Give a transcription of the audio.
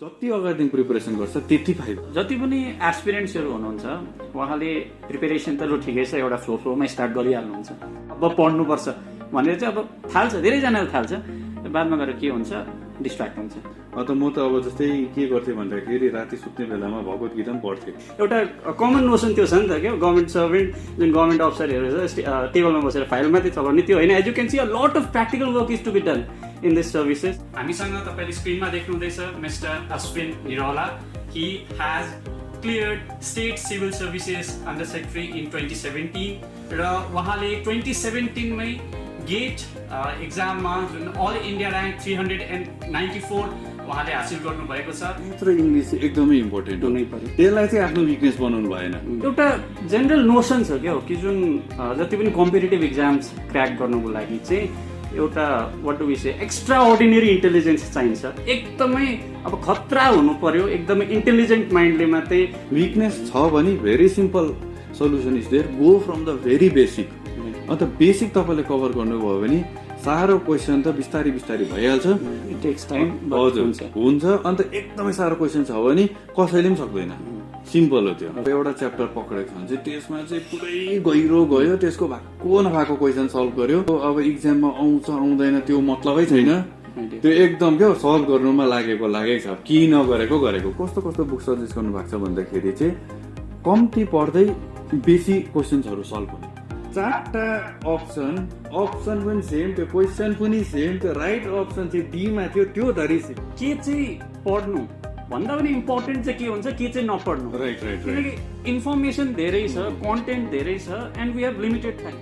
जति अगाडि प्रिपरेसन गर्छ त्यति फाइदा। जति पनि एस्पिरेन्ट्सहरू हुनुहुन्छ उहाँले प्रिपेरेसन त ठिकै छ एउटा फ्लोमा स्टार्ट गरिहाल्नुहुन्छ, अब पढ्नुपर्छ भनेर चाहिँ अब थाल्छ, धेरैजनाले थाल्छ, बादमा गएर के हुन्छ डिस्ट्र्याक्ट हुन्छ। त म त अब जस्तै के गर्थेँ भन्दाखेरि राति सुत्ने बेलामा भगवत गीता पनि पढ्थेँ। एउटा कमन नोसन त्यो छ नि त क्या, गभर्मेन्ट सर्भेन्ट जुन गभर्मेन्ट अफिसरहरू छ टेबलमा बसेर फाइल मात्रै चलाउने त्यो होइन। As you can see a lot of practical work is to be done in this services. हामीसँग तपाईँले स्क्रिनमा देख्नुहुँदैछ mister Ashwin Nirola. He has cleared state civil services undersecretary in 2017 र उहाँले 2017 मै गेट एक्जाममा जुन अल इन्डिया र्याङ्क 394 उहाँले हासिल गर्नुभएको छ। तर इङ्ग्लिस एकदमै इम्पोर्टेन्ट हुनै पर्यो, त्यसलाई चाहिँ आफ्नो विकनेस बनाउनु भएन। एउटा जेनरल नोसन छ क्या हो कि जुन जति पनि कम्पिटेटिभ इक्जाम्स क्र्याक गर्नुको लागि चाहिँ एउटा what do we say extraordinary intelligence चाहिन्छ, एकदमै अब खतरा हुनु पर्यो, एकदमै इन्टेलिजेन्ट माइन्डले मात्रै। विकनेस छ भने very simple solution is there, go from the very basic. अन्त बेसिक तपाईँले कभर गर्नुभयो भने साह्रो क्वेसन त बिस्तारै बिस्तारै भइहाल्छ, इट टेक्स टाइम। हजुर हुन्छ। अन्त एकदमै साह्रो क्वेसन छ भने कसैले पनि सक्दैन, सिम्पल हो त्यो। अब एउटा च्याप्टर पक्रेको छ भने चाहिँ त्यसमा चाहिँ पुरै गहिरो गयो, त्यसको भएको नभएको क्वेसन सल्भ गर्यो, अब इक्जाममा आउँछ आउँदैन त्यो मतलबै छैन, त्यो एकदम क्या सल्भ गर्नुमा लागेको छ, कि नगरेको गरेको। कस्तो कस्तो बुक सजेस्ट गर्नु भएको छ भन्दाखेरि चाहिँ कम्ती पढ्दै बेसी क्वेसन्सहरू सल्भ हुने, 4टा अप्सन पनि सेम, त्यो क्वेसन पनि सेम, त्यो राइट अप्सन चाहिँ डीमा थियो, त्यो धरि के चाहिँ पढ्नु भन्दा पनि इम्पोर्टेन्ट चाहिँ के हुन्छ, के चाहिँ नपढ्नु। राइट किनकि इन्फर्मेसन धेरै छ, कन्टेन्ट धेरै छ, and we have limited time.